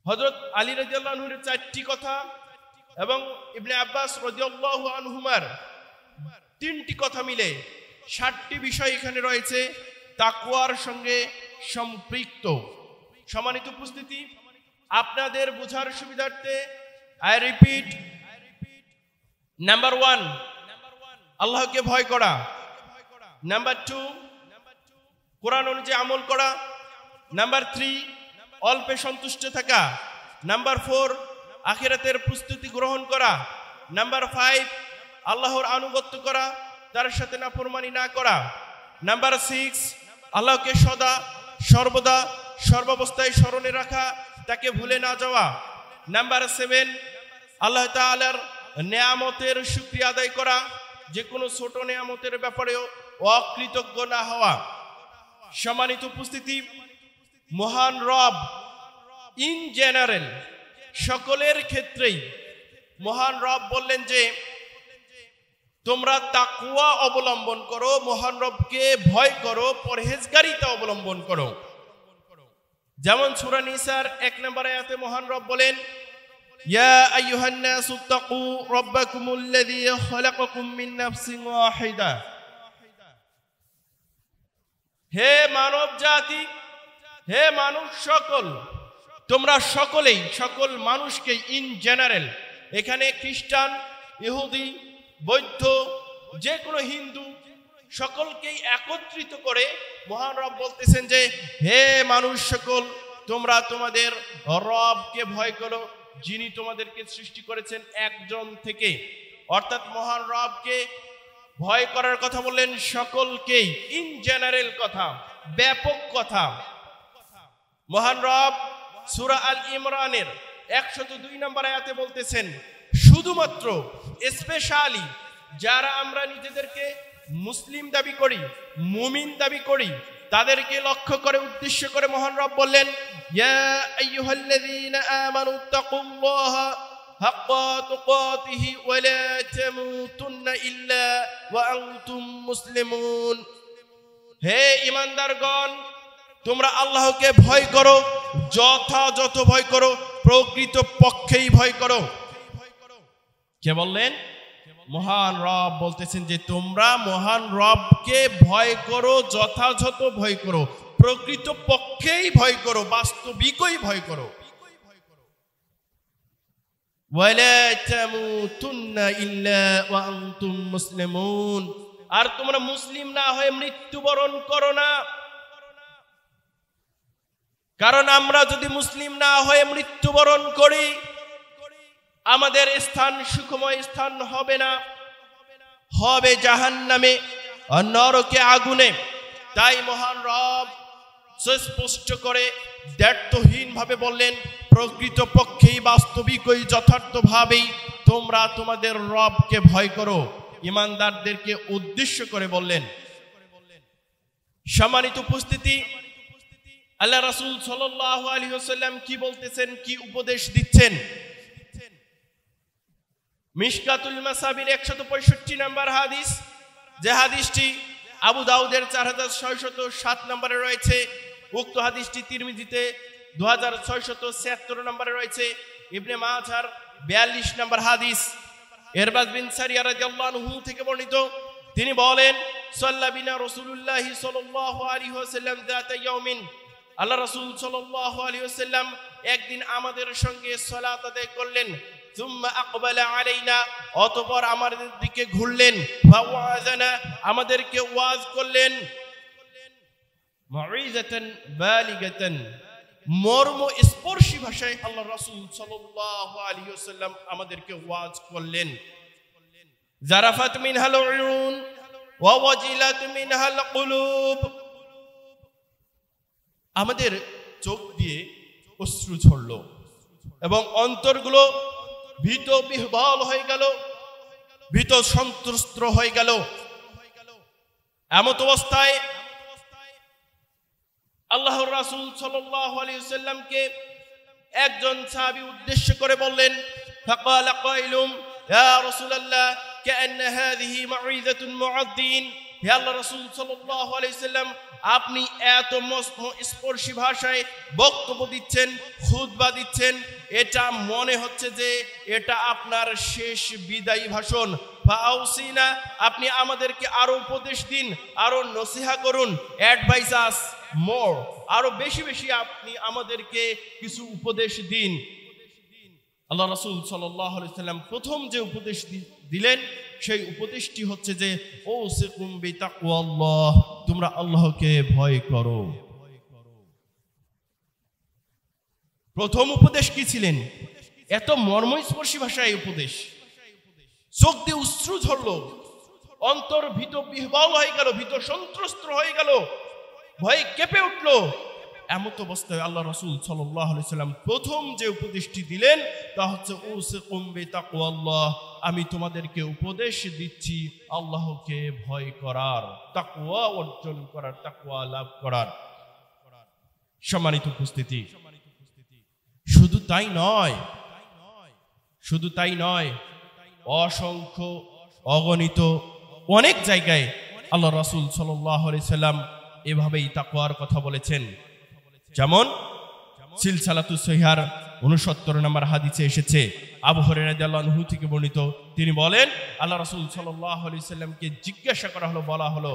হযরত আলী রাদিয়াল্লাহু আনহুর 4টি কথা এবং ইবনে আব্বাস রাদিয়াল্লাহু আনহুমার 3টি কথা মিলে 60টি বিষয় এখানে রয়েছে তাকওয়ার সঙ্গে সম্পৃক্ত। সম্মানিত উপস্থিতি, আপনাদের বোঝার সুবিধার্থে আই রিপিট, নাম্বার 1 আল্লাহকে ভয় করা, নাম্বার 2 কোরআন অনুযায়ী আমল করা, নাম্বার 3 অল্পে সন্তুষ্ট থাকা, নাম্বার 4 আখিরাতের প্রস্তুতি গ্রহণ করা, নাম্বার 5 আল্লাহর আনুগত্য করা, তার সাথে নাফরমানি না করা, নাম্বার 6 আল্লাহকে সদা সর্বদা সর্বাবস্থায় স্মরণে রাখা, তাকে ভুলে না যাওয়া, নাম্বার 7 আল্লাহ তাআলার নেয়ামতের শুকরিয়া আদায় করা, যে কোনো ছোট নেয়ামতের ব্যাপারেও অকৃতজ্ঞ না হওয়া। সম্মানিত উপস্থিতি, মহান রব ইন জেনারেল সকলের ক্ষেত্রেই মহান রব বললেন যে তোমরা তাকওয়া অবলম্বন করো, মহান রবকে ভয় করো, পরহেজগারিতা অবলম্বন করো। যেমন সূরা নিসার 1 নম্বর আয়াতে মহান রব বলেন, ইয়া আইয়ুহান নাসু তাকু রাব্বাকুমুল্লাযী খালাকাকুম মিন নাফসিন ওয়াহিদা। হে মানব জাতি, হে মানুষ সকল, তোমরা সকলেই, সকল মানুষকে ইন জেনারেল, এখানে খ্রিস্টান, ইহুদি, বৌদ্ধ, যে কোনো হিন্দু, সকলকেই একত্রিত করে মহান রব বলতেছেন যে হে মানুষ সকল, তোমরা তোমাদের রবকে ভয় করো, যিনি তোমাদেরকে সৃষ্টি করেছেন একজন থেকে। অর্থাৎ মহান রবকে ভয় করার কথা বললেন সকলকেই, ইন জেনারেল কথা, ব্যাপক কথা। মহান রব সূরা আল ইমরানের 102 নম্বর আয়াতে বলতেছেন শুধুমাত্র স্পেশালি যারা আমরা নিজেদেরকে মুসলিম দাবি করি, মুমিন দাবি করি, তাদেরকে লক্ষ্য করে উদ্দেশ্য করে মহান রব বললেন, ইয়া আইয়ুহাল্লাযীনা আমানু তাকুল্লাহা হাক্কা তুকাতিহি ওয়া লা তামুতুন্না ইল্লা ওয়া আনতুম মুসলিমুন। হে ঈমানদারগণ, তোমরা আল্লাহকে ভয় করো, যথাযথ ভয় করো, প্রকৃত পক্ষেই ভয় করো। কে বললেন? মহান রব বলতেছেন যে তোমরা মহান রবকে ভয় করো, যথাযথ ভয় করো, প্রকৃত পক্ষেই ভয় করো, বাস্তবিকই ভয় করো। ওয়ালা তামুতুন্না ইল্লা ওয়া আনতুম মুসলিমুন। আর তোমরা মুসলিম না হয়ে মৃত্যুবরণ করো না। কারণ আমরা যদি মুসলিম না হয়ে মৃত্যুবরণ করি, আমাদের স্থান সুখময় স্থান হবে না, হবে জাহান্নামে, নরকে, আগুনে। তাই মহান রব সুস্পষ্ট করে দ্ব্যর্থহীন ভাবে বললেন, প্রকৃত পক্ষেই বাস্তবিকই যথার্থভাবেই তোমরা তোমাদের রবকে ভয় করো। ঈমানদারদেরকে উদ্দেশ্য করে বললেন। সম্মানিত উপস্থিতি, আল্লাহ রাসূল সাল্লাল্লাহু আলাইহি ওয়াসাল্লাম কি বলতেছেন, কি উপদেশ দিচ্ছেন? মিশকাতুল মাসাবির 165 নম্বর হাদিস, যে হাদিসটি আবু দাউদের 4607 নম্বরে রয়েছে, উক্ত হাদিসটি তিরমিজিতে 2676 নম্বরে রয়েছে, ইবনে মাজাহর 42 নম্বর হাদিস। ইরবাদ বিন সারিয়া রাদিয়াল্লাহু আনহু থেকে বর্ণিত, তিনি বলেন, সাল্লা বিনা রাসূলুল্লাহি সাল্লাল্লাহু আলাইহি ওয়াসাল্লাম যাতা ইয়াউমিন। আল্লাহ রাসূল সাল্লাল্লাহু আলাইহি ওয়াসাল্লাম একদিন আমাদের সঙ্গে সালাত আদায় করলেন। সুম্মা আকবালা আলাইনা, অতঃপর আমাদের দিকে ঘুরলেন। ফাওয়াযানা, আমাদেরকে ওয়াজ করলেন। মাউইযাতান বালিগাতান, মর্ম স্পর্শী ভাষায় আল্লাহ রাসূল সাল্লাল্লাহু আলাইহি ওয়াসাল্লাম আমাদেরকে ওয়াজ করলেন। জারাফাত মিনহাল উয়ুন ওয়া ওয়াজিলাত মিনহাল কুলুব, আমাদের চোখ দিয়ে অশ্রু ঝরলো এবং অন্তরগুলো ভীত বিহ্বল হয়ে গেল, ভীত সন্ত্রস্ত হয়ে গেল। এমত অবস্থায় আল্লাহর রাসূল সাল্লাল্লাহু আলাইহি ওয়াসাল্লামকে একজন সাহাবী উদ্দেশ্য করে বললেন, ফাকালা কাইলুম ইয়া রাসূলুল্লাহ কাআন্না হাযিহি মাউইযাতুন মুআদ্দিন। হে আল্লাহ রাসূল সাল্লাল্লাহু আলাইহি সাল্লাম, আপনি এত স্পর্শী ভাষায় বক্তব্য দিচ্ছেন, খুতবা দিচ্ছেন, এটা মনে হচ্ছে যে এটা আপনার শেষ বিদায়ী ভাষণ। ফাউসিনা, আপনি আমাদেরকে আরো উপদেশ দিন, আরো নসিহা করুন, অ্যাডভাইস আস মোর, আরো বেশি বেশি আপনি আমাদেরকে কিছু উপদেশ দিন। আল্লাহ রাসূল সাল্লাল্লাহু আলাইহি সাল্লাম প্রথম যে উপদেশ দিলেন সেই উপদেশটি হচ্ছে যে ওয়াসিকুম বিতাকওয়াল্লাহ, তোমরা আল্লাহকে ভয় করো। প্রথম উপদেশ কি ছিলেন? এত মর্মস্পর্শী ভাষায় উপদেশ, চোখ দিয়ে অশ্রু ঝরলো, অন্তর ভীত বিহ্বল হয়ে গেল, ভীত সন্ত্রস্ত হয়ে গেল, ভয়ে কেঁপে উঠলো। এমত অবস্থায় আল্লাহ রাসূল সাল্লাল্লাহু আলাইহি সাল্লাম প্রথম যে উপদেশটি দিলেন তা হচ্ছে উসিকুম বিতাকওয়াল্লাহ, আমি তোমাদেরকে উপদেশ দিচ্ছি আল্লাহকে ভয় করার, তাকওয়া অর্জন করার, তাকওয়া লাভ করার। সম্মানিত উপস্থিতি, শুধু তাই নয়, শুধু তাই নয়, অসংখ্য অগণিত অনেক জায়গায় আল্লাহ রাসূল সাল্লাল্লাহু আলাইহি সাল্লাম এভাবেই তাকওয়ার কথা বলেছেন। যেমন সিলসিলাতুস সহিহার 69 নম্বর হাদিসে এসেছে, আবু হুরায়রা রাদিয়াল্লাহু আনহু থেকে বর্ণিত, তিনি বলেন আল্লাহ রাসূল সাল্লাল্লাহু আলাইহি সাল্লামকে জিজ্ঞাসা করা হলো, বলা হলো,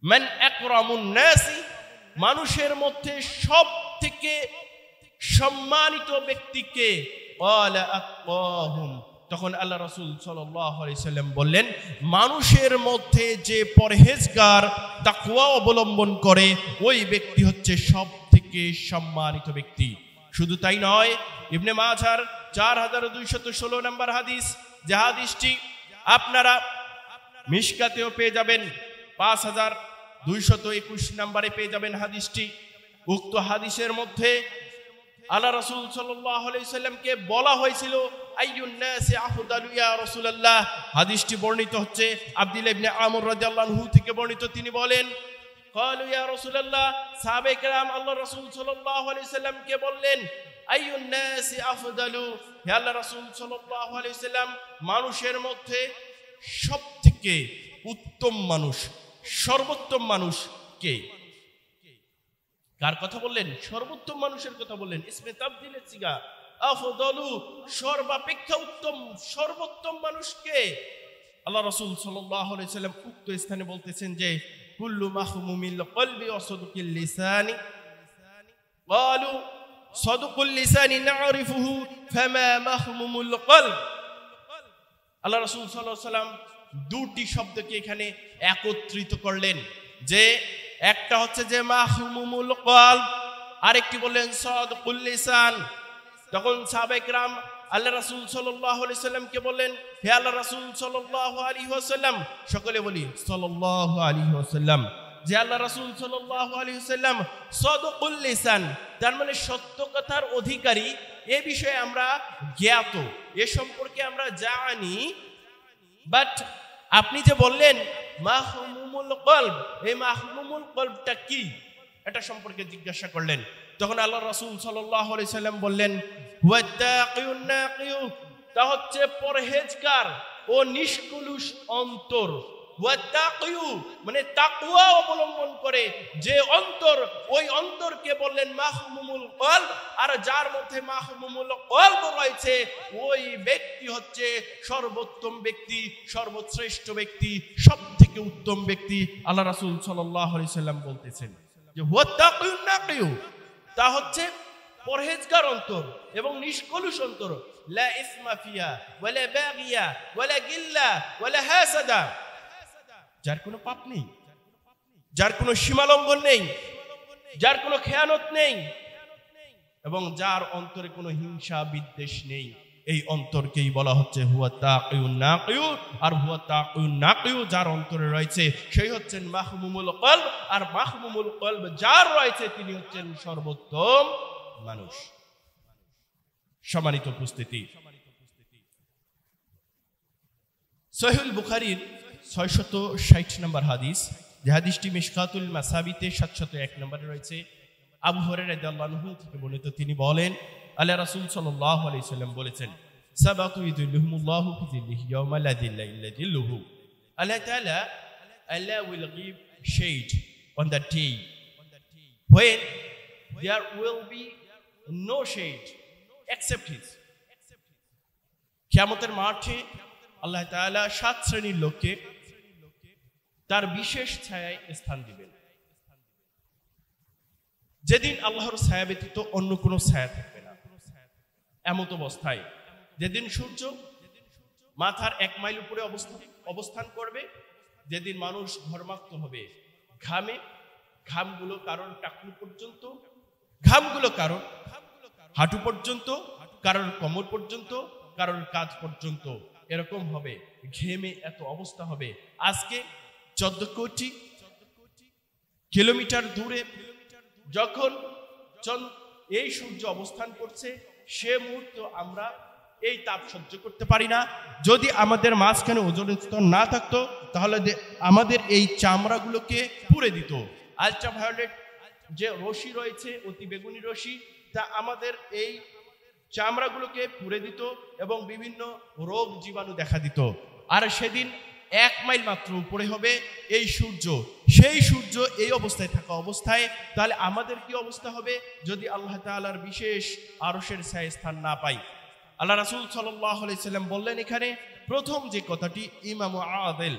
মান আকরামুন নাসি, মানুষের মধ্যে সবথেকে সম্মানিত ব্যক্তি কে? ক্বালা আতকাহুম, তখন আল্লাহ রাসূল সাল্লাল্লাহু আলাইহি সাল্লাম বললেন, মানুষের মধ্যে যে পরহেজগার, তাকওয়া অবলম্বন করে, ওই ব্যক্তি হচ্ছে সবথেকে সম্মানিত ব্যক্তি। শুধু তাই নয়, ইবনে মাজাহর 4216 নম্বর হাদিস, যে হাদিসটি আপনারা মিশকাতেও পেয়ে যাবেন, 5221 নম্বরে পেয়ে যাবেন হাদিসটি। উক্ত হাদিসের মধ্যে আল্লাহ রাসূল সাল্লাল্লাহু আলাইহি সাল্লামকে বলা হয়েছিল, আইয়ুন নাসি আফদালু ইয়া রাসূলুল্লাহ। হাদিসটি বর্ণিত হচ্ছে আব্দুল্লাহ ইবনে আমর রাদিয়াল্লাহু আনহু থেকে বর্ণিত। তিনি বলেন, ক্বালু ইয়া রাসূলুল্লাহ, সাহাবায়ে কেরাম আল্লাহ রাসূল সাল্লাল্লাহু আলাইহি সাল্লামকে বললেন, আইয়ুন নাসি আফদালু, হে আল্লাহ রাসূল সাল্লাল্লাহু আলাইহি সাল্লাম, মানুষের মধ্যে সবথেকে উত্তম মানুষ, সর্বোত্তম মানুষ কে? কার কথা বললেন? সর্বোত্তম মানুষের কথা বললেন। ইসমে তাবদীলের সিগা, আফদালু, সর্বাপেক্ষা উত্তম, সর্বোত্তম মানুষ কে? আল্লাহ রাসূল সাল্লাল্লাহু আলাইহি সাল্লাম উক্ত স্থানে বলতেছেন যে কুল্লু মাহমুমিল কলবি ওয়া সাদুকিল লিসানি, ক্বালু সাদুকুল লিসানি না'রিফুহু ফামা মাহমুমুল কলব। আল্লাহ রাসূল সাল্লাল্লাহু আলাইহি সাল্লাম দুটি শব্দকে এখানে একত্রিত করলেন, যে একটা হচ্ছে যে মাহমুমুল কলব, আরেকটি বললেন সাদুকুল লিসান। তখন সাহাবায়ে কেরাম আল্লাহ রাসূল সাল্লাল্লাহু আলাইহি সাল্লামকে বললেন, হে আল্লাহ রাসূল সাল্লাল্লাহু আলাইহি ওয়াসাল্লাম, সকলে বলি সাল্লাল্লাহু আলাইহি ওয়াসাল্লাম, যে আল্লাহ রাসূল সাল্লাল্লাহু আলাইহি ওয়াসাল্লাম সাদুকুল লিসান, তার মানে সত্য কথার অধিকারী। এ বিষয়ে আমরা জ্ঞাত, এ সম্পর্কে আমরা জানি। বাট আপনি যে বললেন মাহমুমুল কলব, এই মাহমুমুল কলবটা কি, এটা সম্পর্কে জিজ্ঞাসা করলেন। তখন আল্লাহ রাসূল সাল্লাল্লাহু আলাইহি সাল্লাম বললেন, হুয়া তাকিউন নাকিউ, তা হচ্ছে পরহেজগার ও নিষ্কলুষ অন্তর। হুয়া তাকিউ মানে তাকওয়া অবলম্বন করে যে অন্তর, ওই অন্তরকে বললেন মাহমুমুল কলব। আর যার মধ্যে মাহমুমুল কলব রয়েছে, ওই ব্যক্তি হচ্ছে সর্বোত্তম ব্যক্তি, সর্বশ্রেষ্ঠ ব্যক্তি, সবথেকে উত্তম ব্যক্তি। আল্লাহ রাসূল সাল্লাল্লাহু আলাইহি সাল্লাম বলতেছেন যে হুয়া তাকিউন নাকিউ, তা হচ্ছে পরহেজগার অন্তর এবং নিষ্কলুষ অন্তর। লা ইসমা ফিহা ওয়ালা বাগিয়া ওয়ালা গিল্লা ওয়ালা হাসাদা, যার কোনো পাপ নেই, যার কোনো সীমালঙ্ঘন নেই, যার কোনো খেয়ানত নেই, এবং যার অন্তরে কোনো হিংসা বিদ্বেষ নেই, এই অন্তরকেই বলা হচ্ছে হুয়া তাকিউন নাকিউ। আর হুয়া তাকিউন নাকিউ যার অন্তরে রয়েছে সেই হচ্ছেন মাহমুমুল কলব, আর মাহমুমুল কলব যার রয়েছে তিনি হচ্ছেন সর্বোত্তম মানুষ। সম্মানিত উপস্থিতি, সহিহুল বুখারীর 660 নম্বর হাদিস, যে হাদিসটি মিশকাতুল মাসাবিতে 701 নম্বরে রয়েছে, আবু হুরায়রা রাদিয়াল্লাহু আনহু থেকে বর্ণিত। তিনি বলেন, আল্লাহ রাসূল সাল্লাল্লাহু আলাইহি সাল্লাম বলেছেন, সাবাতু ইযিল্লুহুমুল্লাহু ফি যিল্লিহি ইয়াওমা লা যিল্লা ইল্লা যিল্লুহু, Allah will give shade on that day when there will be no shade except his. কিয়ামতের মাঠে আল্লাহ তাআলা 7 শ্রেণীর লোককে তার বিশেষ ছায়ায় স্থান দিবেন, যেদিন আল্লাহর ছায়া ব্যতীত অন্য কোনো ছায়া থাকবে না। এমত অবস্থায় যেদিন সূর্য মাথার 1 মাইল উপরে অবস্থান করবে, যেদিন মানুষ ঘর্মাক্ত হবে ঘামে, ঘামগুলো কারোর টাকলু পর্যন্ত, ঘামগুলো কারোর হাঁটু পর্যন্ত, কারোর কোমর পর্যন্ত, কারোর কাঁধ পর্যন্ত এরকম হবে, ঘেমে এত অবস্থা হবে। আজকে 14 কোটি কিলোমিটার দূরে যখন এই সূর্য অবস্থান করছে, সে মুহূর্তে আমরা এই তাপ সহ্য করতে পারি না। যদি আমাদের মাঝখানে ওজোন স্তর না থাকতো তাহলে আমাদের এই চামড়াগুলোকে পুড়ে দিত। আলট্রাভায়োলেট যে রশ্মি রয়েছে, অতি বেগুনি রশ্মি, তা আমাদের এই চামড়াগুলোকে পুড়ে দিত এবং বিভিন্ন রোগ জীবাণু দেখা দিত। আর সেদিন 1 মাইল মাত্র উপরে হবে এই সূর্য, সেই সূর্য এই অবস্থায় থাকা অবস্থায় তাহলে আমাদের কি অবস্থা হবে যদি আল্লাহ তাআলার বিশেষ আরশের ছায়ায় স্থান না পাই। আল্লাহ রাসূল সাল্লাল্লাহু আলাইহি সাল্লাম বললেন এখানে প্রথম যে কথাটি ইমামু আদিল,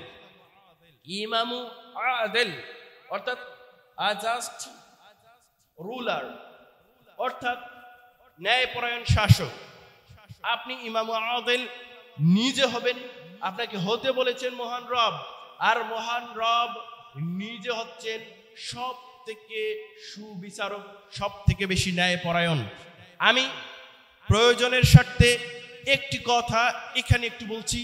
ইমামু আদিল অর্থাৎ জাস্ট রুলার, অর্থাৎ ন্যায়পরায়ণ শাসক। আপনি ইমামু আদিল নিজে হবেন, আপনাকে হতে বলেছেন মহান রব, আর মহান রব নিজে হচ্ছেন সব থেকে সুবিচারক, সব থেকে বেশি ন্যায়পরায়ণ। আমি প্রয়োজনের স্বার্থে একটি কথা এখানে একটু বলছি,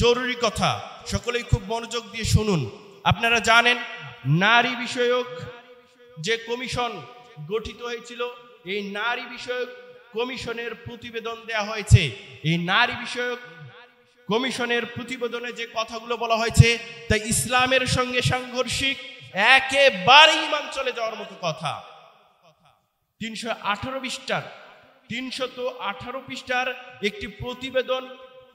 জরুরি কথা, সকলেই খুব মনোযোগ দিয়ে শুনুন। আপনারা জানেন নারী বিষয়ক যে কমিশন গঠিত হয়েছিল, এই নারী বিষয়ক কমিশনের প্রতিবেদন দেয়া হয়েছে। এই নারী বিষয়ক কমিশনের প্রতিবেদনে যে কথাগুলো বলা হয়েছে তা ইসলামের সঙ্গে সাংঘর্ষিক, একেবারে ঈমান চলে যাওয়ার মতো কথা। 318 পৃষ্ঠার একটি প্রতিবেদন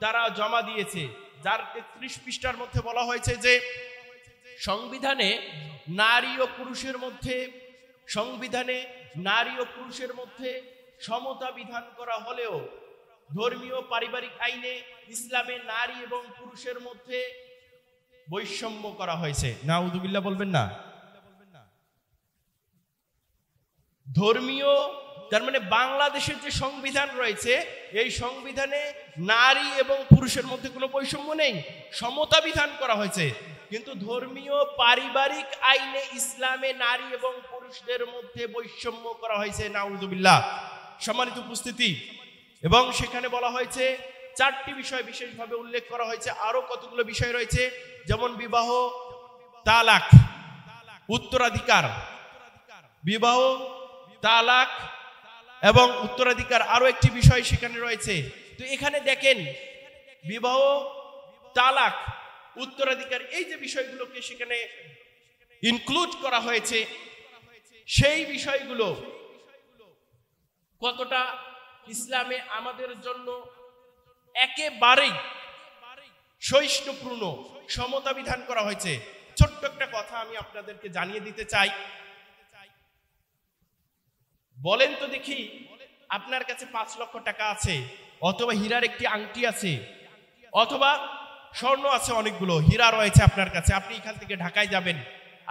তারা জমা দিয়েছে, যার 33 পৃষ্ঠার মধ্যে বলা হয়েছে যে সংবিধানে নারী ও পুরুষের মধ্যে সমতা বিধান করা হলেও ধর্মীয় পারিবারিক আইনে ইসলামে নারী এবং পুরুষের মধ্যে বৈষম্য করা হয়েছে। নাউযুবিল্লাহ বলবেন না? ধর্মীয়, তার মানে বাংলাদেশের যে সংবিধান রয়েছে এই সংবিধানে নারী এবং পুরুষের মধ্যে কোনো বৈষম্য নেই, সমতা বিধান করা হয়েছে। কিন্তু ধর্মীয় পারিবারিক আইনে ইসলামে নারী এবং পুরুষদের মধ্যে বৈষম্য করা হয়েছে। নাউযুবিল্লাহ। সম্মানিত উপস্থিতি, এবং সেখানে বলা হয়েছে 4টি বিষয় বিশেষভাবে উল্লেখ করা হয়েছে, আরো কতগুলো বিষয় রয়েছে, যেমন বিবাহ, তালাক, উত্তরাধিকার, বিবাহ, তালাক এবং উত্তরাধিকার, আরো একটি বিষয় সেখানে রয়েছে। তো এখানে দেখেন বিবাহ, তালাক, উত্তরাধিকার, এই যে বিষয়গুলোকে সেখানে ইনক্লুড করা হয়েছে, সেই বিষয়গুলো কতটা ইসলামে আমাদের জন্য একেবারেই সহিষ্ণুপূর্ণ সমতা বিধান করা হয়েছে। ছোট্ট একটা কথা আমি আপনাদেরকে জানিয়ে দিতে চাই। বলেন তো দেখি, আপনার কাছে 5 লক্ষ টাকা আছে, অথবা হীরার একটি আংটি আছে, অথবা স্বর্ণ আছে, অনেকগুলো হীরা রয়েছে আপনার কাছে, আপনি এখান থেকে ঢাকায় যাবেন,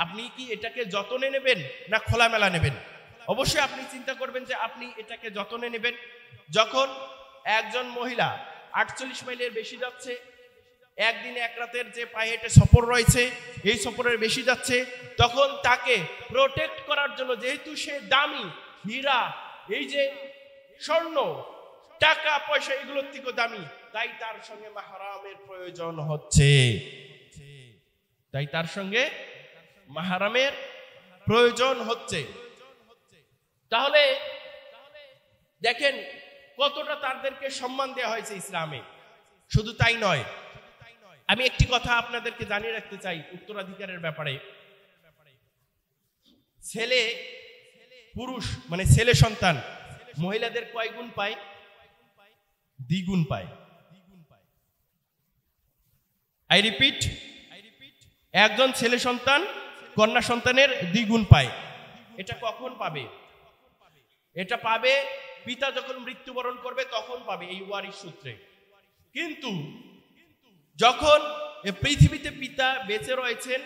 আপনি কি এটাকে যতনে নেবেন না খোলামেলা নেবেন? অবশ্যই আপনি চিন্তা করবেন যে আপনি এটাকে যতনে নেবেন। যখন একজন মহিলা 48 মাইলের বেশি যাচ্ছে, একদিনে 1 রাতের যে পায়ে হেঁটে সফর রয়েছে এই সফরের বেশি যাচ্ছে, তখন তাকে প্রোটেক্ট করার জন্য, যেহেতু সে দামি, হীরা, এই যে স্বর্ণ, টাকা পয়সা এগুলোর থেকেও দামি, তাই তার সঙ্গে মাহরামের প্রয়োজন হচ্ছে, তাহলে দেখেন কতটা তাদেরকে সম্মান দেওয়া হয়েছে ইসলামে। শুধু তাই নয়, আমি একটি কথা আপনাদেরকে জানিয়ে রাখতে চাই উত্তরাধিকারের ব্যাপারে। ছেলে পুরুষ মানে ছেলে সন্তান মহিলাদের কয় গুণ পায়? 2 গুণ পায়। আই রিপিট, একজন ছেলে সন্তান কন্যা সন্তানের দ্বিগুণ পায়। এটা কখন পাবে? এটা পাবে পিতা যখন মৃত্যুবরণ করবে তখন পাবে এই ওয়ারিশ সূত্রে। কিন্তু যখন পৃথিবীতে পিতা বেঁচে রয়েছেন,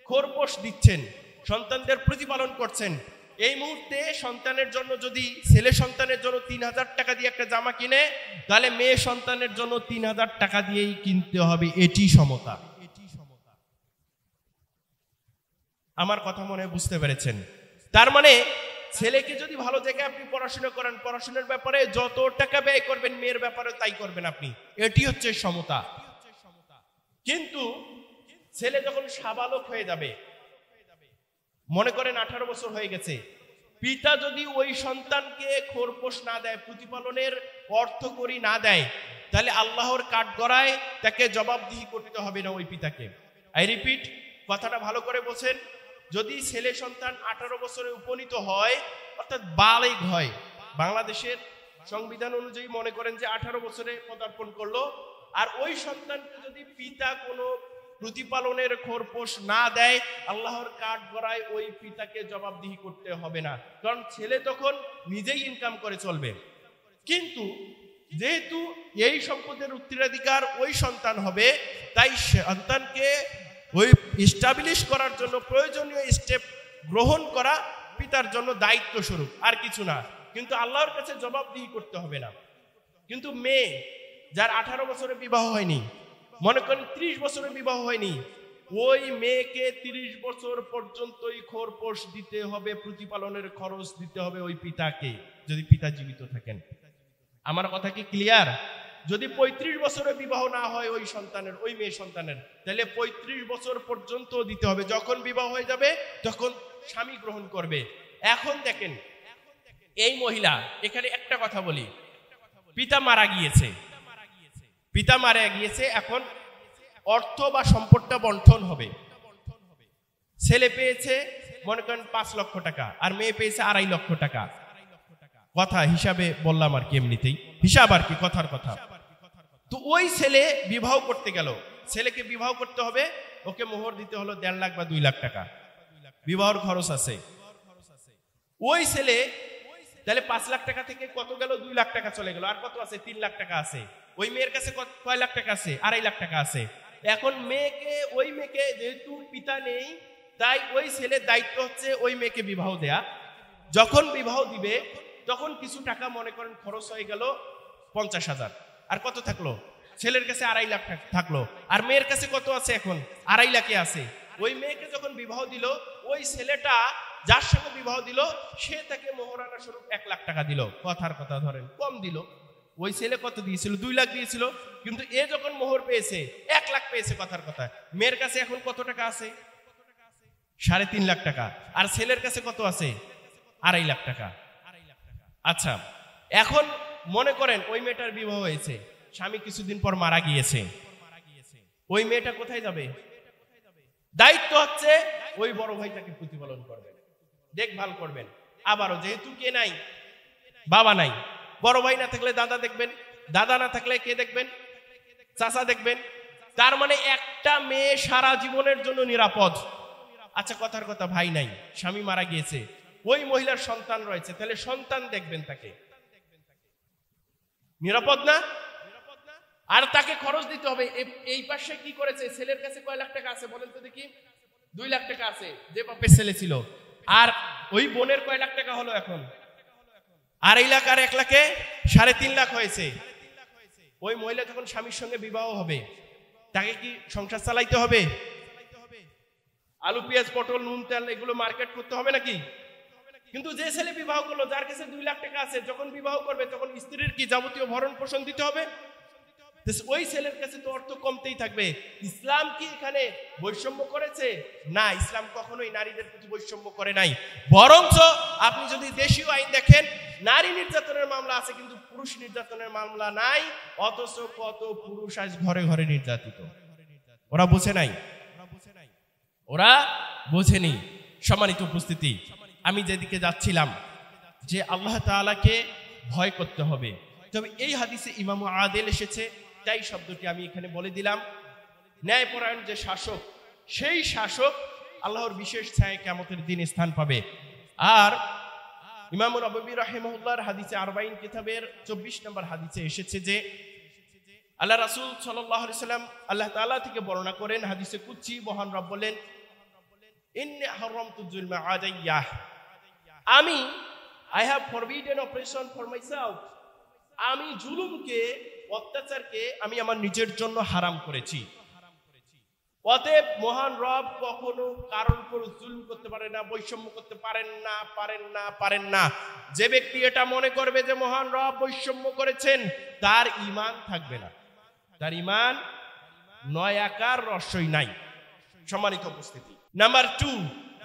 খোরপোশ দিচ্ছেন, সন্তানদের প্রতিপালন করছেন, এই মুহূর্তে সন্তানের জন্য যদি ছেলে সন্তানের জন্য 3000 টাকা দিয়ে একটা জামা কিনে, তাহলে মেয়ে সন্তানের জন্য 3000 টাকা দিয়েই কিনতে হবে। এটি সমতা। আমার কথা মনে বুঝতে পেরেছেন? তার মানে ছেলেকে যদি ভালো জায়গায় আপনি পড়াশোনা করেন, পড়াশোনার ব্যাপারে যত টাকা ব্যয় করবেন মেয়ের ব্যাপারে তাই করবেন আপনি। এটি হচ্ছে সমতা। কিন্তু ছেলে যখন সাবালক হয়ে যাবে, মনে করেন 18 বছর হয়ে গেছে, পিতা যদি ওই সন্তানকে খোরপোশ না দেয়, প্রতিপালনের অর্থকড়ি না দেয়, তাহলে আল্লাহর কাঠগড়ায় তাকে জবাবদিহি করতে হবে না ওই পিতাকে। আই রিপিট, কথাটা ভালো করে বোঝেন। যদি ছেলে সন্তান 18 বছরে উপনীত হয়, অর্থাৎ বালেগ হয়, বাংলাদেশের সংবিধান অনুযায়ী মনে করেন যে 18 বছরে পদার্পণ করলো, আর ওই সন্তানকে যদি পিতা কোনো প্রতিপালনের খোরপোশ না দেয়, আল্লাহর কাঠগড়ায় ওই পিতাকে জবাবদিহি করতে হবে না, কারণ ছেলে তখন নিজেই ইনকাম করে চলবে। কিন্তু যেহেতু এই সম্পদের উত্তরাধিকার ওই সন্তান হবে, তাই সন্তানকে ওই এস্টাবলিশ করার জন্য প্রয়োজনীয় স্টেপ গ্রহণ করা পিতার জন্য দায়িত্ব স্বরূপ, আর কিছু না। কিন্তু আল্লাহর কাছে জবাবদিহি করতে হবে না। কিন্তু মেয়ে যার 18 বছরে বিবাহ হয়নি, মনে করেন 30 বছরে বিবাহ হয়নি, ওই মেয়েকে 30 বছর পর্যন্তই খোরপোশ দিতে হবে, প্রতিপালনের খরচ দিতে হবে ওই পিতাকে, যদি পিতা জীবিত থাকেন। আমার কথা কি ক্লিয়ার? যদি 35 বছরে বিবাহ না হয় ওই সন্তানের, ওই মেয়ে সন্তানের, তাহলে 35 বছর পর্যন্ত দিতে হবে। যখন বিবাহ হয়ে যাবে তখন স্বামী গ্রহণ করবে। এখন দেখেন এই মহিলা, এখানে একটা কথা বলি, পিতা মারা গিয়েছে, এখন অর্থ বা সম্পদটা বন্টন হবে। ছেলে পেয়েছে মনে করেন 5 লক্ষ টাকা, আর মেয়ে পেয়েছে 2.5 লক্ষ টাকা। কথা হিসাবে বললাম আর কি, এমনিতেই হিসাব আর কি, কথার কথা। তো ওই ছেলে বিবাহ করতে গেল, ছেলেকে বিবাহ করতে হবে, ওকে মোহর দিতে হলো 1.5 লাখ বা 2 লাখ টাকা, বিবাহর খরচ আছে। ওই ছেলে তাহলে 5 লাখ টাকা থেকে কত গেল? 2 লাখ টাকা চলে গেল। আর কত আছে? 3 লাখ টাকা আছে। ওই মেয়ের কাছে কয় লাখ টাকা আছে? 2.5 লাখ টাকা আছে। এখন ওই মেয়েকে যেহেতু পিতা নেই, তাই ওই ছেলের দায়িত্ব হচ্ছে ওই মেয়েকে বিবাহ দেয়া। যখন বিবাহ দিবে তখন কিছু টাকা মনে করেন খরচ হয়ে গেল 50,000, আর কত থাকলো? ছেলের কাছে 2.5 লাখ থাকলো। আর মেয়ের কাছে কত আছে? এখন 2.5 লাখে আছে। ওই মেয়েকে যখন বিবাহ দিল, ওই ছেলেটা যার সঙ্গে বিবাহ দিল সে তাকে মোহরানা স্বরূপ 1 লাখ টাকা দিল। কথার কথা ধরেন কম দিল। ওই ছেলে কত দিয়েছিল? 2 লাখ দিয়েছিল। কিন্তু এ যখন মোহর পেয়েছে 1 লাখ পেয়েছে। কথার কথা, মেয়ের কাছে এখন কত টাকা আছে? 3.5 লাখ টাকা। আর ছেলের কাছে কত আছে? 2.5 লাখ টাকা। আচ্ছা, এখন মনে করেন ওই মেয়েটার বিবাহ হয়েছে, স্বামী কিছুদিন পর মারা গিয়েছে, ওই মেয়েটা কোথায় যাবে? দায়িত্ব হচ্ছে ওই বড় ভাইটাকে প্রতিপালন করবেন, দেখভাল করবেন। আবারও যেহেতু কে নাই? বাবা নাই। বড় ভাই না থাকলে দাদা দেখবেন, দাদা না থাকলে কে দেখবেন? চাচা দেখবেন। তার মানে একটা মেয়ে সারা জীবনের জন্য নিরাপদ। আচ্ছা, কথার কথা, ভাই নাই, স্বামী মারা গিয়েছে, ওই মহিলার সন্তান রয়েছে, তাহলে সন্তান দেখবেন, তাকে নিরাপদ না? আর তাকে খরচ দিতে হবে। এই পাশে কি করেছে? ছেলের কাছে কয় লাখ টাকা আছে বলেন তো দেখি? 2 লাখ টাকা আছে, যে বাপের ছেলে ছিল। আর ওই বোনের কয় লাখ টাকা হলো এখন? 2.5 লাখ আর 1 লাখে 3.5 লাখ হয়েছে। ওই মহিলা যখন স্বামীর সঙ্গে বিবাহ হবে, তাকে কি সংসার চালাইতে হবে? আলু পেঁয়াজ পটল নুন তেল এগুলো মার্কেট করতে হবে নাকি? কিন্তু যে ছেলে বিবাহ করলো, যার কাছে 2 লাখ টাকা আছে, যখন বিবাহ করবে তখন স্ত্রীর কি যাবতীয় ভরণ পোষণ দিতে হবে? ওই ছেলের কাছে তো অর্থ কমতেই থাকবে। ইসলাম কি এখানে বৈষম্য করেছে? না, ইসলাম কখনোই নারীদের প্রতি বৈষম্য করে নাই। বরঞ্চ আপনি যদি দেশীয় আইন দেখেন, নারী নির্যাতনের মামলা আছে কিন্তু পুরুষ নির্যাতনের মামলা নাই। অথচ কত পুরুষ আজ ঘরে ঘরে নির্যাতিত। ওরা বোঝে নাই, ওরা বোঝেনি। সম্মানিত উপস্থিতি, আমি যেদিকে যাচ্ছিলাম যে আল্লাহ তাআলাকে ভয় করতে হবে, তবে এই হাদিসে ইমাম আদিল এসেছে, তাই শব্দটি আমি এখানে বলে দিলাম। ন্যায়পরায়ণ যে শাসক, সেই শাসক আল্লাহর বিশেষ ছায়ায় কিয়ামতের দিন স্থান পাবে। আর ইমাম নববী রাহিমাহুল্লাহর হাদিসে 40 কিতাবের 24 নম্বর হাদিসে এসেছে যে আল্লাহ রাসূল সাল্লাল্লাহু আলাইহি সাল্লাম আল্লাহ তাআলা থেকে বর্ণনা করেন, হাদিসে কুদসি মহান রব বলেন, ইন্নী হারামতু যুলমা আলাইয়া, I have forbidden oppression for myself, আমি জুলুমকে, অত্যাচারকে আমি আমার নিজের জন্য হারাম করেছি। অতএব মহান রব কখনো কারোর উপর জুলুম করতে পারে না, বৈষম্য করতে পারেন না। যে ব্যক্তি এটা মনে করবে যে মহান রব বৈষম্য করেছেন, তার ঈমান থাকবে না, তার ঈমান নয় আকার রহস্যই নাই। সম্মানিত উপস্থিতি, নাম্বার 2,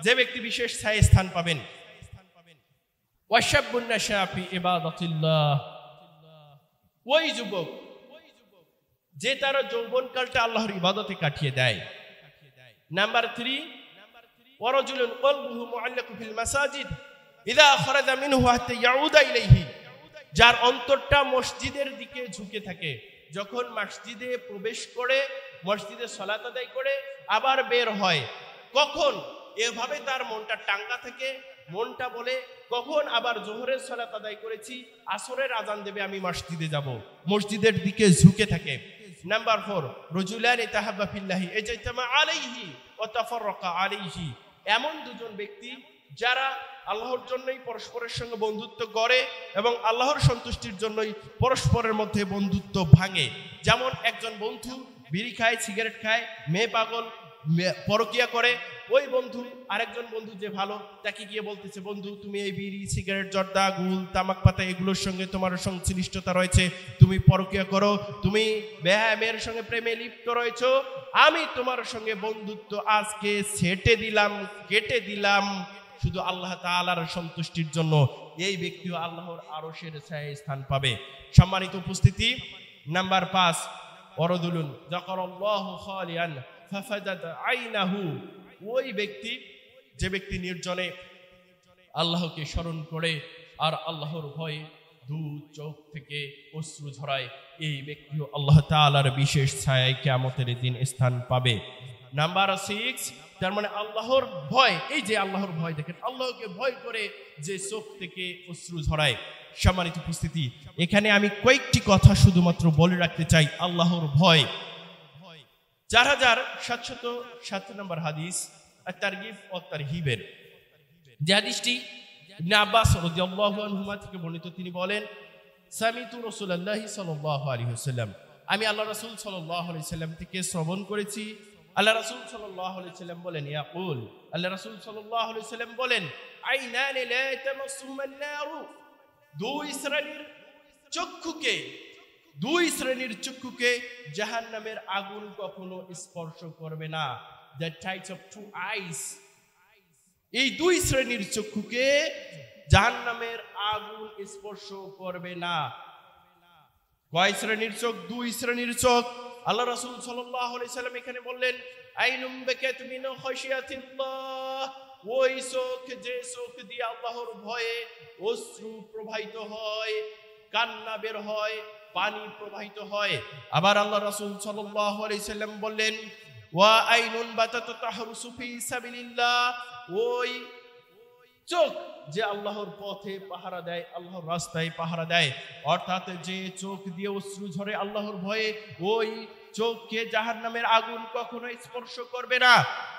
যে ব্যক্তি বিশেষ ছায়ায় স্থান পাবেন, ওয়াশাবুন নাশা ফি ইবাদাতিল্লাহ, ওই যুবক যে তার যৌবনকালটা আল্লাহর ইবাদতে কাটিয়ে দেয়। নাম্বার 3, ওয়ারাজুলুন কলবুহু মুআল্লাকু ফিল মাসাজিদ ইযা খারাজা মিনহু হাত্তা ইয়াউদা ইলাইহি, যার অন্তরটা মসজিদের দিকে ঝুঁকে থাকে, যখন মসজিদে প্রবেশ করে, মসজিদে সালাত আদায় করে আবার বের হয়, কখন এভাবে তার মনটা টাঙ্গা থাকে, মনটা বলে কখন আবার জোহরের সালাত আদায় করেছি, আসরের আজান দেবে, আমি মসজিদে যাব, মসজিদের দিকে ঝুঁকে থাকে। নাম্বার 4, রাজুলানি তাহাব্বা ফিল্লাহি ইজতামা আলাইহি ওয়া তাফাররাকা আলাইহি, এমন দুজন ব্যক্তি যারা আল্লাহর জন্যই পরস্পরের সঙ্গে বন্ধুত্ব করে এবং আল্লাহর সন্তুষ্টির জন্যই পরস্পরের মধ্যে বন্ধুত্ব ভাঙে। যেমন একজন বন্ধু বিড়ি খায়, সিগারেট খায়, মেয়ে পাগল, পরকিয়া করে, ওই বন্ধু আরেকজন বন্ধু যে ভালো তাকে গিয়ে বলতেছে, বন্ধু তুমি এই বিড়ি, সিগারেট, জর্দা, গুল, তামাক পাতা এগুলোর সঙ্গে তোমার সংশ্লিষ্টতা রয়েছে, তুমি পরকিয়া করো, তুমি বেহায়া মেয়ের সঙ্গে প্রেমে লিপ্ত রয়েছো, আমি তোমার সঙ্গে বন্ধুত্ব আজকে কেটে দিলাম শুধু আল্লাহ তাআলার সন্তুষ্টির জন্য। এই ব্যক্তিও আল্লাহর আরশের ছায়ায় স্থান পাবে। সম্মানিত উপস্থিতি, নাম্বার 5, ওয়ারাজুলুন যাকারাল্লাহু খালিয়ান ফাফাদাত আইনাহু, ওই ব্যক্তি যে ব্যক্তি নির্জনে আল্লাহকে স্মরণ করে আর আল্লাহর ভয়ে দু চোখ থেকে অশ্রু ঝরায়, এই ব্যক্তিও আল্লাহ তাআলার বিশেষ ছায়ায় কিয়ামতের দিন স্থান পাবে। নাম্বার 6, তার মানে আল্লাহর ভয়, এই যে আল্লাহর ভয়, দেখেন আল্লাহকে ভয় করে যে চোখ থেকে অশ্রু ঝরায়। সম্মানিত উপস্থিতি, এখানে আমি কয়েকটি কথা শুধুমাত্র বলে রাখতে চাই। আল্লাহর ভয়, 4707 নম্বর হাদিস আত-তারগিব ও তারহিবের, যে হাদিসটি ইবনে আব্বাস রাদিয়াল্লাহু আনহুমা থেকে বর্ণিত। তিনি বলেন, সামিতু রাসূলুল্লাহি সাল্লাল্লাহু আলাইহি ওয়াসাল্লাম, আমি আল্লাহ রাসূল সাল্লাল্লাহু আলাইহি ওয়াসাল্লাম থেকে শ্রবণ করেছি, আল্লাহ রাসূল সাল্লাল্লাহু আলাইহি ওয়াসাল্লাম বলেন, ইয়াকুল, আল্লাহ রাসূল সাল্লাল্লাহু আলাইহি ওয়াসাল্লাম বলেন, আইনানি লা তামাসসুহুমান নারু, দুই শ্রেণীর চক্ষুকে জাহান্নামের আগুন কখনো স্পর্শ করবে না। দ্য টাইপস অফ 2 আইস, এই দুই শ্রেণীর চক্ষুকে জাহান্নামের আগুন স্পর্শ করবে না। কয় শ্রেণীর চোখ? 2 শ্রেণীর চোখ। আল্লাহ রাসূল সাল্লাল্লাহু আলাইহি সাল্লাম এখানে বললেন, আইনুম বাকাত মিন খাশিয়াতিল্লাহ, ওই চোখ যে চোখ দিয়ে আল্লাহর ভয়ে অশ্রু প্রবাহিত হয়, কান্না বের হয়, পানি প্রবাহিত হয়। আবার আল্লাহ রাসূল সাল্লাল্লাহু আলাইহি সাল্লাম বললেন, ওয়া আইনুন বাতাত তাহরুসু ফি সাবিলিল্লাহ, ওই চোখ যে আল্লাহর পথে পাহারা দেয়, আল্লাহর রাস্তায় পাহারা দেয়, অর্থাৎ যে চোখ দিয়ে অশ্রু ঝরে আল্লাহর ভয়ে, ওই চোখকে জাহান্নামের আগুন কখনো স্পর্শ করবে না।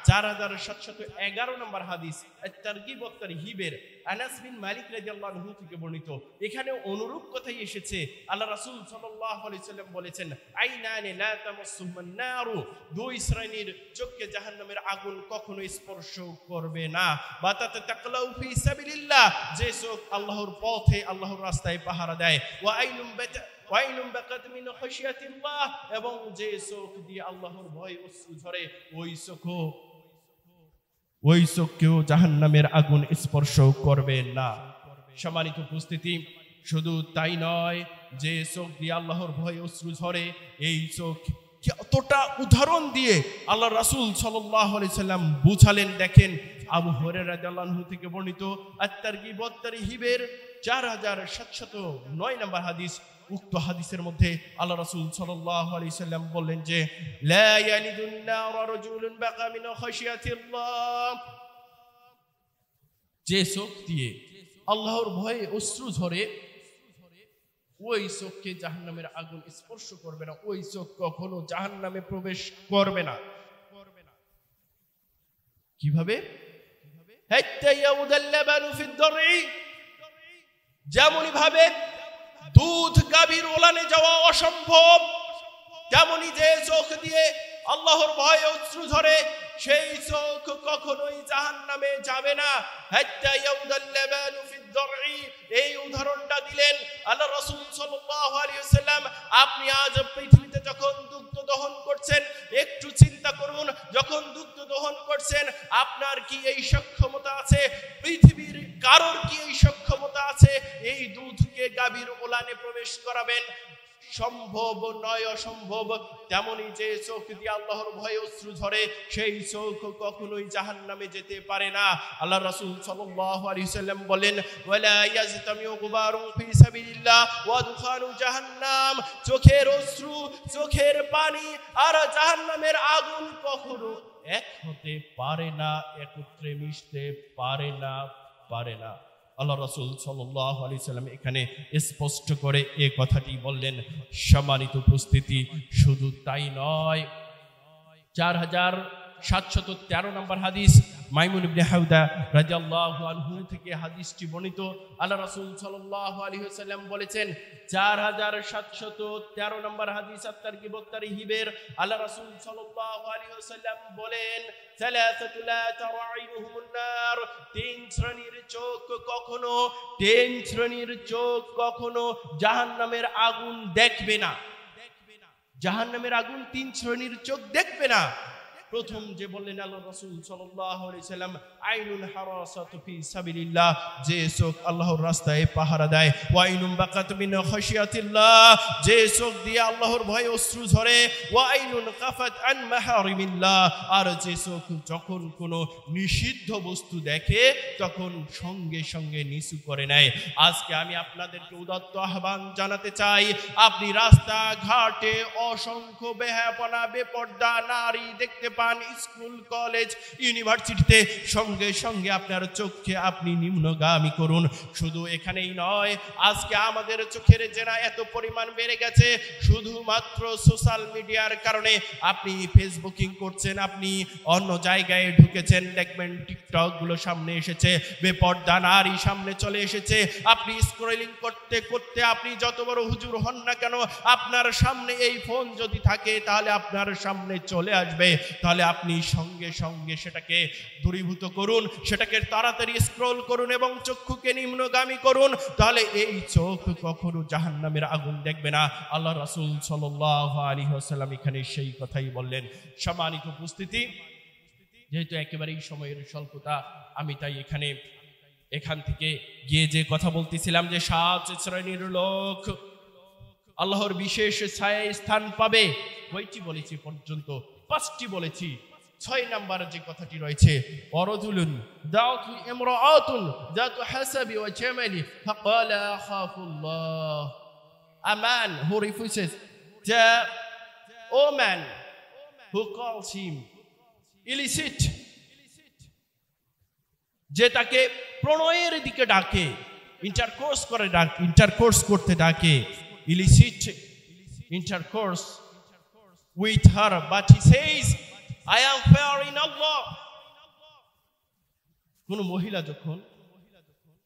4711 নম্বর হাদিস আত-তারগিব ওয়া তারহিবের, আনাস বিন মালিক রাদিয়াল্লাহু আনহু থেকে বর্ণিত। এখানে অনুরূপ কথাই এসেছে। আল্লাহ রাসূল সাল্লাল্লাহু আলাইহি সাল্লাম বলেছেন, আইনানি লা তামাসসুহুমান নারু, 2 শ্রেণীর চোখকে জাহান্নামের আগুন কখনো স্পর্শ করবে না। বাতাত তাকলাউ ফি সাবিলিল্লাহ, যে চোখ আল্লাহর পথে, আল্লাহর রাস্তায় পাহারা দেয়। ওয়া আইনুম বাকাত মিন খাশিয়াতিল্লাহ, এবং যে চোখ দিয়ে আল্লাহর ভয় অশ্রু ঝরে, ওই চোখকেও জাহান্নামের আগুন স্পর্শ করবে না। সম্মানিত উপস্থিতি, শুধু তাই নয়, যে চোখ দিয়ে আল্লাহর ভয় অশ্রু ঝরে, এই চোখ কতটা উদাহরণ দিয়ে আল্লাহ রাসূল সাল্লাল্লাহু আলাইহি সাল্লাম বুঝালেন। দেখেন, আবু হুরায়রা রাদিয়াল্লাহু আনহু থেকে বর্ণিত আত-তারগিব ওয়া তারহিবের 4709 নম্বর হাদিস। উক্ত হাদিসের মধ্যে আল্লাহ রাসূল সাল্লাল্লাহু আলাইহি সাল্লাম বললেন যে লা ইয়ালিদুন নার রাজুলুন বাকা মিন খাশিয়াতিল্লাহ, যে চোখ দিয়ে আল্লাহর ভয়ে অশ্রু ঝরে ওই চোখকে জাহান্নামের আগুন স্পর্শ করবে না, ওই চোখ কখনো জাহান্নামে প্রবেশ করবে না। কিভাবে? যেমনি ভাবে দুধ গাভীর ওলানে যাওয়া অসম্ভব, তেমনি যে চোখ দিয়ে আল্লাহর ভয়ে অশ্রু ঝরে সেই চোখ কখনোই জাহান্নামে যাবে না। এই উদাহরণটা দিলেন আল্লাহ রাসূল সাল্লাল্লাহু আলাইহি ওয়াসাল্লাম। আপনি আজ পৃথিবীতে যখন দুগ্ধ দহন করছেন, একটু চিন্তা করুন, যখন দুগ্ধ দহন করছেন আপনার কি এই সক্ষমতা আছে? পৃথিবীর কারোর কি এই সক্ষমতা আছে এই দুধকে গাভীর ওলানে প্রবেশ করাবেন? সম্ভব নয়, অসম্ভব। তেমনি যে চোখ দিয়ে আল্লাহর ভয়ে অশ্রু ঝরে সেই চোখ কখনোই জাহান্নামে যেতে পারে না। আল্লাহ রাসূল সাল্লাল্লাহু আলাইহি ওয়াসাল্লাম বলেন ওয়ালা ইয়াজতামিউ গুবারুন ফি সাবিলিল্লাহ ওয়া দুখানু জাহান্নাম, চোখের অশ্রু, চোখের পানি আর জাহান্নামের আগুন কখনো এক হতে পারে না, একত্রে মিশতে পারে না। আল্লাহ রাসূল সাল্লাল্লাহু আলাইহি সাল্লাম এখানে স্পষ্ট করে এই কথাটি বললেন। সম্মানিত উপস্থিতি, শুধু তাই নয়, 4713 নম্বর হাদিস মাইমুন ইবনে হাউদা রাদিয়াল্লাহু আনহু থেকে হাদিসটি বর্ণিত। আল্লাহ রাসূল সাল্লাল্লাহু আলাইহি ওয়াসাল্লাম বলেছেন, 4713 নম্বর হাদিস আত-তারগিব ওয়াত-তারহিবের আল্লাহ রাসূল সাল্লাল্লাহু আলাইহি ওয়াসাল্লাম বলেন সালাসাতু লা তারাইনুহুমুন নার, তিন শ্রেণীর চোখ কখনো জাহান্নামের আগুন দেখবে না। জাহান্নামের আগুন তিন শ্রেণীর চোখ দেখবে না। প্রথম যে বললেন আল্লাহ রাসূল সাল্লাল্লাহু আলাইহি সাল্লাম, আইনুল হারাসাতু ফি সাবিলিল্লাহ, যে চোখ আল্লাহর রাস্তায় পাহারা দেয়। ওয়া আইনুন বাকাত মিন খাশিয়াতিল্লাহ, যে চোখ দিয়ে আল্লাহর ভয়ে অশ্রু ঝরে। ওয়া আইনুন কাফাত আন মাহারিমিল্লাহ, আর যে চোখ যখন কোনো নিষিদ্ধ বস্তু দেখে তখন সঙ্গে সঙ্গে নিচু করে নেয়। আজকে আমি আপনাদেরকে উদাত্ত আহ্বান জানাতে চাই, আপনি রাস্তা ঘাটে অসংখ্য বেহায়াপনা, বেপর্দা নারী দেখতে পান, স্কুল, কলেজ, ইউনিভার্সিটিতে, সঙ্গে সঙ্গে আপনার চোখকে আপনি নিম্নগামী করুন। শুধু এখানেই নয়, আজকে আমাদের চোখের জেনা এত পরিমাণ বেড়ে গেছে শুধুমাত্র সোশ্যাল মিডিয়ার কারণে। আপনি ফেসবুকিং করছেন, আপনি অন্য জায়গায় ঢুকেছেন, দেখবেন টিকটক গুলো সামনে এসেছে, বেপর্দা নারী সামনে চলে এসেছে। আপনি স্ক্রলিং করতে করতে আপনি যত বড় হুজুর হন না কেন, আপনার সামনে এই ফোন যদি থাকে তাহলে আপনার সামনে চলে আসবে। তাহলে আপনি সঙ্গে সঙ্গে সেটাকে দূরীভূত করুন, সেটাকে তাড়াতাড়ি স্ক্রল করুন এবং চক্ষুকে নিম্নগামী করুন। তাহলে এই চোখ কখনো জাহান্নামের আগুন দেখবে না। আল্লাহ রাসূল সাল্লাল্লাহু আলাইহি ওয়াসাল্লাম এখানে সেই কথাই বললেন। সম্মানিত উপস্থিতি, যেহেতু একেবারেই সময়ের স্বল্পতা, আমি তাই এখান থেকে গিয়ে যে কথা বলতেছিলাম যে 7 শ্রেণীর লোক আল্লাহর বিশেষ ছায়ায় স্থান পাবে, কয়টি বলেছি পর্যন্ত? 5টি বলেছি। 6 নাম্বার যে কথাটি রয়েছে, ওয়ারাজুলুন দাউতু ইমরাআতুন যাতু হাসাবি ওয়া Jamali ফাকালা আখাফুল্লাহ, a man who refuses the woman who calls him illicit, যে তাকে প্রণয়ের দিকে ডাকে, ইন্টারকোর্স করতে ডাকে, illicit intercourse with her, but he says I am fair in Allah. কোন মহিলা যখন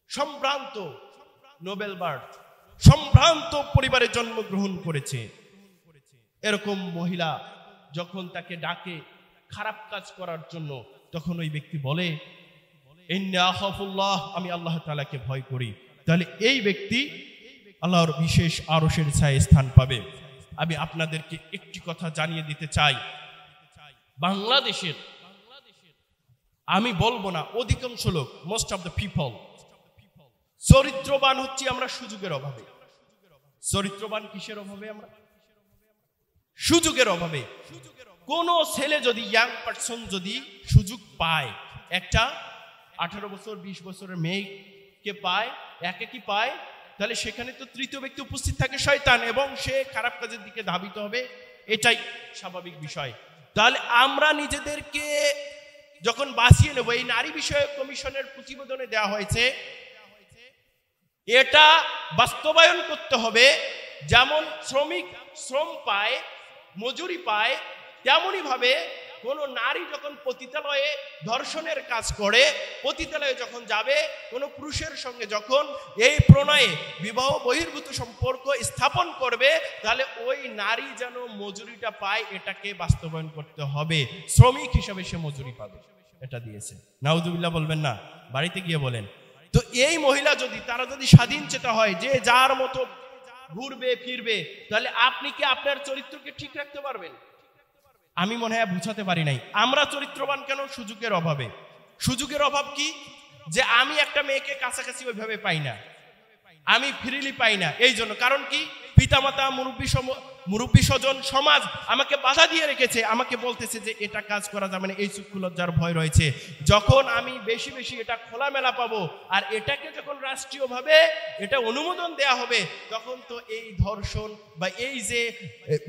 সম্ভ্রান্ত, নোবেল বার্থ, সম্ভ্রান্ত পরিবারে জন্মগ্রহণ করেছে, এরকম মহিলা যখন তাকে ডাকে খারাপ কাজ করার জন্য, তখন ওই ব্যক্তি বলে ইন্নী আখাফুল্লাহ, আমি আল্লাহ তাআলাকে ভয় করি। তাহলে এই ব্যক্তি আল্লাহর বিশেষ আরশের ছায়ায় স্থান পাবে। আমি আপনাদেরকে একটি কথা জানিয়ে দিতে চাই, বাংলাদেশের, আমি বলবো না অধিকাংশ লোক, মোস্ট অফ দ্য পিপল, চরিত্রবান হচ্ছি আমরা সুযোগের অভাবে। চরিত্রবান কিসের অভাবে? আমরা সুযোগের অভাবে। কোন ছেলে যদি, ইয়াং পারসন যদি সুযোগ পায়, একটা 18 বছর 20 বছরের মেয়ে কে পায়, একে কি পায়, তাহলে সেখানে তো তৃতীয় ব্যক্তি উপস্থিত থাকে শয়তান, এবং সে খারাপ কাজের দিকে ধাবিত হবে, এটাই স্বাভাবিক বিষয়। তাহলে আমরা নিজেদেরকে যখন বাঁচিয়ে নেব, এই নারী বিষয়ক কমিশনের প্রতিবেদনে দেওয়া হয়েছে, এটা বাস্তবায়ন করতে হবে। যেমন শ্রমিক শ্রম পায়, মজুরি পায়, তেমনই ভাবে কোন নারী যখন পতিতালয়ে ধর্ষণের কাজ করে, পতিতালয়ে যখন যাবে, কোন পুরুষের সঙ্গে যখন এই প্রণয়ে বিবাহ বহির্ভূত সম্পর্ক স্থাপন করবে, তাহলে ওই নারী যেন মজুরিটা পায়, এটাকে বাস্তবায়ন করতে হবে। শ্রমিক হিসাবে সে মজুরি পাবে, এটা দিয়েছে। নাউজুবিল্লাহ বলবেন না, বাড়িতে গিয়ে বলেন। তো এই মহিলা যদি, তারা যদি স্বাধীন চেতা হয়, যে যার মতো ঘুরবে ফিরবে, তাহলে আপনি কি আপনার চরিত্রকে ঠিক রাখতে পারবেন? আমি মনে হয় বুঝাতে পারি নাই। আমরা চরিত্রবান কেন? সুযোগের অভাবে। সুযোগের অভাব কি? যে আমি একটা মেয়েকে কাছাকাছি ওইভাবে পাই না, আমি ফ্রিলি পাই না। এই জন্য, কারণ কি, পিতামাতা, মুরব্বী স্বজন, সমাজ আমাকে বাধা দিয়ে রেখেছে, আমাকে বলতেছে যে এটা কাজ করা যাবে না, এই চক্ষু লজ্জার ভয় রয়েছে। যখন আমি বেশি বেশি এটা খোলামেলা পাবো, আর এটাকে যখন রাষ্ট্রীয়ভাবে এটা অনুমোদন দেয়া হবে, তখন তো এই ধর্ষণ বা এই যে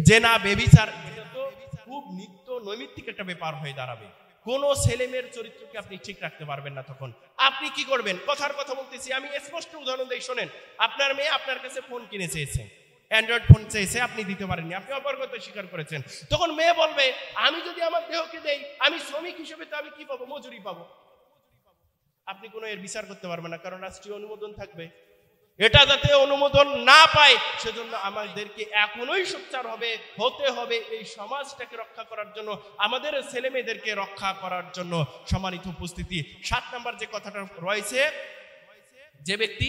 জেনা, বেবিচার, এটা তো খুব নিত্য নৈমিত্তিক একটা ব্যাপার হয়ে দাঁড়াবে। কোন ছেলে মেয়ের চরিত্রকে আপনি ঠিক রাখতে পারবেন না। তখন আপনি কি করবেন? কথার কথা বলতেছি, আমি স্পষ্ট উদাহরণ দিই, শোনেন। আপনার মেয়ে আপনার কাছে ফোন কিনে চেয়েছে, অ্যান্ড্রয়েড ফোন চেয়েছে, আপনি দিতে পারেননি, আপনি অপারগতা স্বীকার করেছেন। তখন মেয়ে বলবে, আমি যদি আমার দেহকে দেই, আমি শ্রমিক হিসেবে তো আমি কি পাবো? মজুরি পাবো। আপনি কোনো এর বিচার করতে পারবেন না, কারণ রাষ্ট্রীয় অনুমোদন থাকবে। এটা যাতে অনুমোদন না পায়, সেজন্য আমাদেরকে এখনই সোচ্চার হতে হবে এই সমাজটাকে রক্ষা করার জন্য, আমাদের ছেলে মেয়েদেরকে রক্ষা করার জন্য। সম্মানিত উপস্থিতি, 7 নম্বর যে কথাটা রয়েছে, যে ব্যক্তি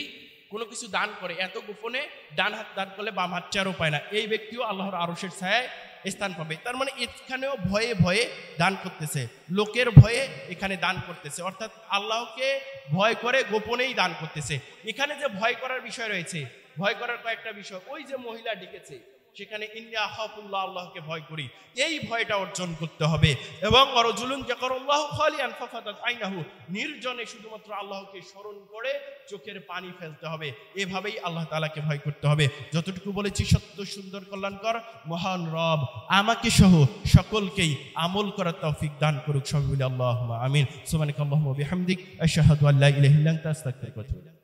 কোনো কিছু দান করে, এত গোপনে ডান হাত দান করলে বাম হাত চারও পায় না, এই ব্যক্তিও আল্লাহর আরশের ছায়ায় স্থান পাবে। তার মানে এখানেও ভয়ে ভয়ে দান করতেছে, লোকের ভয়ে এখানে দান করতেছে, অর্থাৎ আল্লাহকে ভয় করে গোপনেই দান করতেছে। এখানে যে ভয় করার বিষয় রয়েছে, ভয় করার কয়েকটা বিষয়, ওই যে মহিলা ডেকেছে, সেখানে ইন্না আখাফুল্লাহ, আল্লাহকে ভয় করি, এই ভয়টা অর্জন করতে হবে। এবং রাজুলুন যাকারাল্লাহু খালিয়ান ফাফাদাত আইনাহু, নির্জনে শুধুমাত্র আল্লাহকে স্মরণ করে চোখের পানি ফেলতে হবে। এভাবেই আল্লাহ তাআলাকে ভয় করতে হবে। যতটুকু বলেছি সত্য, সুন্দর, কল্যাণকর মহান রব আমাকে সহ সকলকেই আমল করার তৌফিক দান করুক। সবাই বলি আল্লাহুম্মা আমিন। সুবহানাকাল্লাহুম্মা ওয়া বিহামদিক, আশহাদু আল্লা ইলাহা ইল্লা আনতা, আস্তাগফিরুকা ওয়া আতুবু ইলাইক।